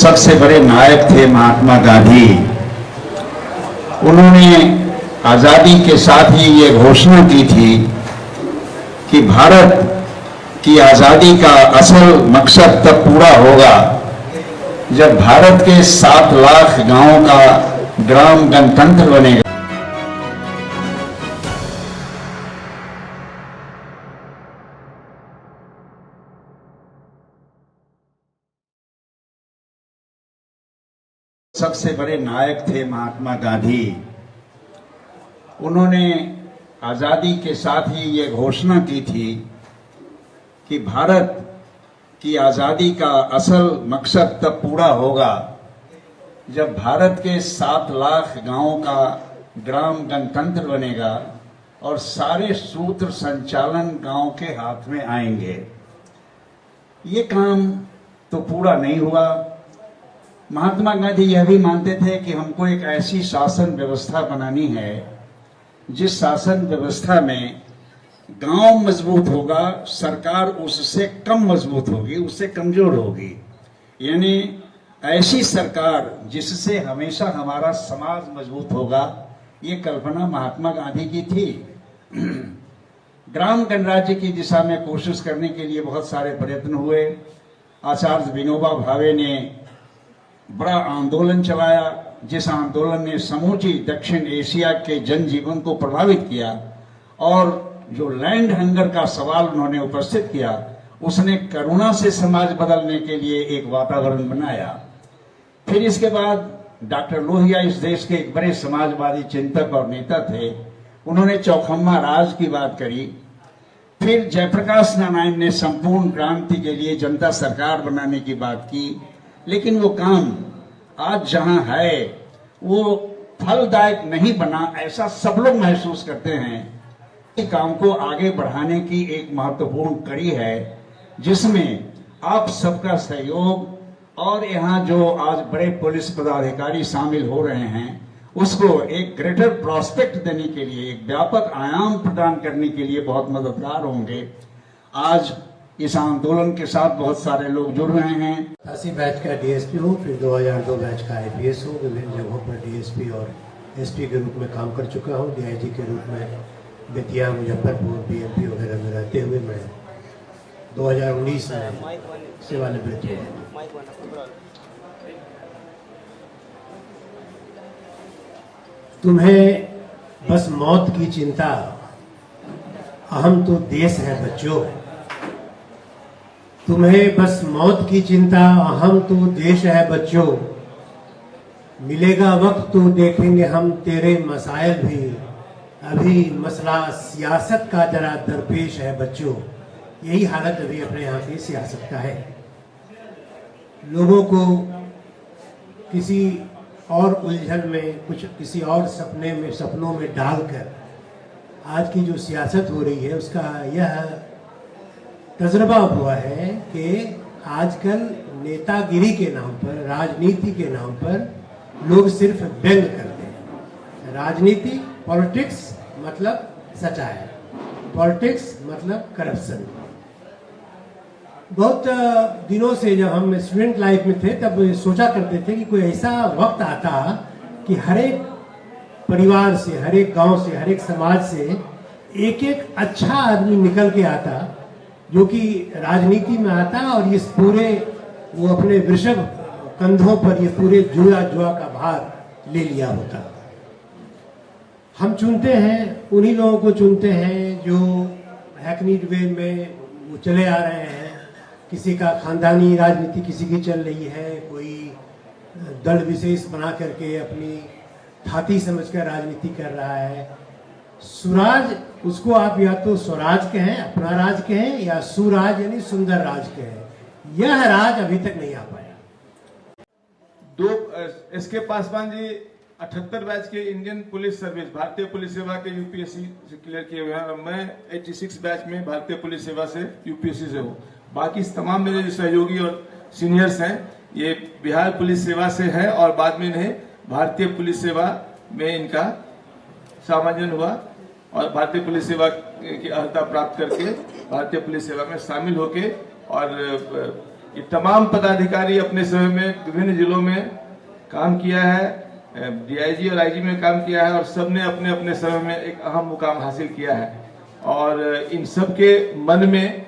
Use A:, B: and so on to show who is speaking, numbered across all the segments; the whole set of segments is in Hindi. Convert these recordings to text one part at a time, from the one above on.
A: सबसे बड़े नायक थे महात्मा गांधी। उन्होंने आज़ादी के साथ ही ये घोषणा की थी कि भारत की आज़ादी का असल मकसद तब पूरा होगा जब भारत के 7 लाख गांवों का ग्राम गणतंत्र बनेगा। सबसे बड़े नायक थे महात्मा गांधी। उन्होंने आज़ादी के साथ ही ये घोषणा की थी कि भारत की आज़ादी का असल मकसद तब पूरा होगा जब भारत के 7 लाख गांवों का ग्राम गणतंत्र बनेगा और सारे सूत्र संचालन गांव के हाथ में आएंगे। ये काम तो पूरा नहीं हुआ। महात्मा गांधी यह भी मानते थे कि हमको एक ऐसी शासन व्यवस्था बनानी है जिस शासन व्यवस्था में गांव मजबूत होगा, सरकार उससे कम मजबूत होगी, उससे कमजोर होगी। यानी ऐसी सरकार जिससे हमेशा हमारा समाज मजबूत होगा, ये कल्पना महात्मा गांधी की थी। ग्राम गणराज्य की दिशा में कोशिश करने के लिए बहुत सारे प्रयत्न हुए। आचार्य विनोबा भावे ने बड़ा आंदोलन चलाया, जिस आंदोलन ने समूची दक्षिण एशिया के जनजीवन को प्रभावित किया और जो लैंड हंगर का सवाल उन्होंने उपस्थित किया, उसने करुणा से समाज बदलने के लिए एक वातावरण बनाया। फिर इसके बाद डॉक्टर लोहिया इस देश के एक बड़े समाजवादी चिंतक और नेता थे। उन्होंने चौखम्मा राज की बात करी। फिर जयप्रकाश नारायण ने संपूर्ण क्रांति के लिए जनता सरकार बनाने की बात की। लेकिन वो काम आज जहां है वो फलदायक नहीं बना, ऐसा सब लोग महसूस करते हैं। इस काम को आगे बढ़ाने की एक महत्वपूर्ण कड़ी है जिसमें आप सबका सहयोग और यहाँ जो आज बड़े पुलिस पदाधिकारी शामिल हो रहे हैं, उसको एक ग्रेटर प्रोस्पेक्ट देने के लिए, एक व्यापक आयाम प्रदान करने के लिए बहुत मददगार होंगे। आज इस आंदोलन के साथ बहुत सारे लोग जुड़ रहे हैं।
B: 80 बैच का डीएसपी हूँ, फिर 2002 बैच का आईपीएस हूँ। विभिन्न जगहों पर डीएसपी और एसपी के रूप में काम कर चुका हूँ। डीआईजी के रूप में बेतिया, मुजफ्फरपुर, बीएमपी वगैरह में रहते हुए मैं 2019 में सेवानिवृत्त हुआ। तुम्हें बस मौत की चिंता, अहम तो देश है बच्चों। तुम्हें बस मौत की चिंता, अहम तो देश है बच्चों। मिलेगा वक्त तो देखेंगे हम तेरे मसाइल भी। अभी मसला सियासत का जरा दरपेश है बच्चों। यही हालत अभी अपने यहाँ की सियासत का है। लोगों को किसी और उलझन में, कुछ किसी और सपनों में डालकर आज की जो सियासत हो रही है उसका यह तजुर्बा हुआ है कि आजकल नेतागिरी के नाम पर, राजनीति के नाम पर लोग सिर्फ व्यंग करते हैं। राजनीति, पॉलिटिक्स मतलब सच्चाई, पॉलिटिक्स मतलब करप्शन। बहुत दिनों से जब हम स्टूडेंट लाइफ में थे तब सोचा करते थे कि कोई ऐसा वक्त आता कि हर एक परिवार से, हर एक गांव से, हर एक समाज से एक एक अच्छा आदमी निकल के आता जो कि राजनीति में आता और इस पूरे वो अपने वृषभ कंधों पर ये पूरे जुआ का भार ले लिया होता। हम चुनते हैं, उन्हीं लोगों को चुनते हैं जो हैकनीड वे में वो चले आ रहे हैं। किसी का खानदानी राजनीति किसी की चल रही है, कोई दल विशेष बना करके अपनी थाती समझकर राजनीति कर रहा है। सुराज, उसको आप या तो स्वराज कहें, अपना राज कहें, या सुराज यानी सुंदर राज कहें। यह राज अभी तक नहीं आ पाया।
C: एसके पासवान जी 78 बैच के इंडियन पुलिस सर्विस, भारतीय पुलिस सेवा के यूपीएससी से क्लियर किए हुए हैं। मैं 86 बैच में भारतीय पुलिस सेवा से यूपीएससी से हूँ। बाकी तमाम मेरे जो सहयोगी और सीनियर्स हैं ये बिहार पुलिस सेवा से है और बाद में इन्हें भारतीय पुलिस सेवा में इनका सामान्यन हुआ और भारतीय पुलिस सेवा की अर्हता प्राप्त करके भारतीय पुलिस सेवा में शामिल होके और ये तमाम पदाधिकारी अपने समय में विभिन्न जिलों में काम किया है, डीआईजी और आईजी में काम किया है और सबने अपने अपने समय में एक अहम मुकाम हासिल किया है। और इन सब के मन में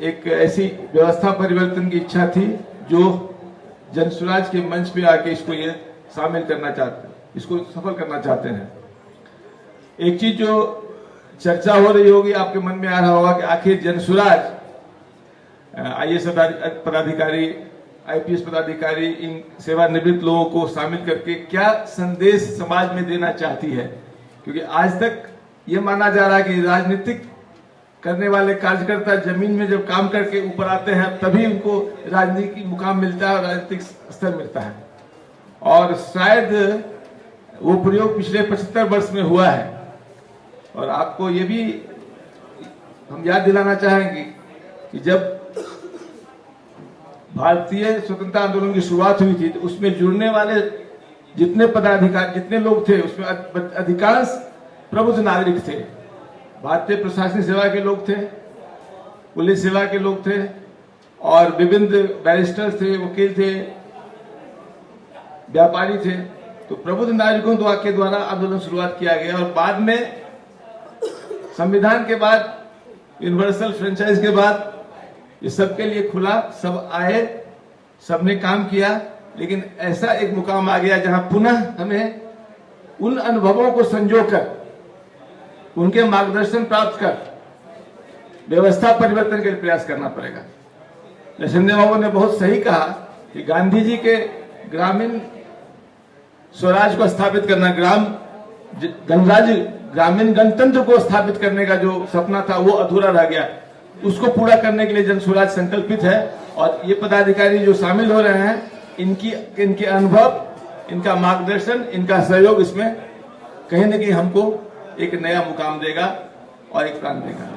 C: एक ऐसी व्यवस्था परिवर्तन की इच्छा थी जो जनसुराज के मंच पे आके इसको ये शामिल करना चाहते, इसको सफल करना चाहते हैं। एक चीज जो चर्चा हो रही होगी, आपके मन में आ रहा होगा कि आखिर जनसुराज आईएएस पदाधिकारी, आईपीएस पदाधिकारी, इन सेवानिवृत्त लोगों को शामिल करके क्या संदेश समाज में देना चाहती है। क्योंकि आज तक ये माना जा रहा है कि राजनीतिक करने वाले कार्यकर्ता जमीन में जब काम करके ऊपर आते हैं तभी उनको राजनीतिक मुकाम मिलता है और राजनीतिक स्तर मिलता है। और शायद वो प्रयोग पिछले 75 वर्ष में हुआ है। और आपको ये भी हम याद दिलाना चाहेंगे कि जब भारतीय स्वतंत्रता आंदोलन की शुरुआत हुई थी तो उसमें जुड़ने वाले जितने पदाधिकारी, जितने लोग थे, उसमें अधिकांश प्रबुद्ध नागरिक थे। भारतीय प्रशासनिक सेवा के लोग थे, पुलिस सेवा के लोग थे और विभिन्न बैरिस्टर थे, वकील थे, व्यापारी थे। तो प्रबुद्ध नागरिकों के द्वारा आंदोलन शुरुआत किया गया और बाद में संविधान के बाद, यूनिवर्सल फ्रेंचाइज के बाद ये सबके लिए खुला, सब आए, सबने काम किया। लेकिन ऐसा एक मुकाम आ गया जहां पुनः हमें उन अनुभवों को संजोकर, उनके मार्गदर्शन प्राप्त कर व्यवस्था परिवर्तन के लिए प्रयास करना पड़ेगा। लक्ष्मण बाबू ने बहुत सही कहा कि गांधी जी के ग्रामीण स्वराज को स्थापित करना, गणराज्य, ग्रामीण गणतंत्र को स्थापित करने का जो सपना था वो अधूरा रह गया। उसको पूरा करने के लिए जनसुराज संकल्पित है। और ये पदाधिकारी जो शामिल हो रहे हैं, इनके अनुभव, इनका मार्गदर्शन, इनका सहयोग इसमें कहीं न कहीं हमको एक नया मुकाम देगा और एक प्राण देगा।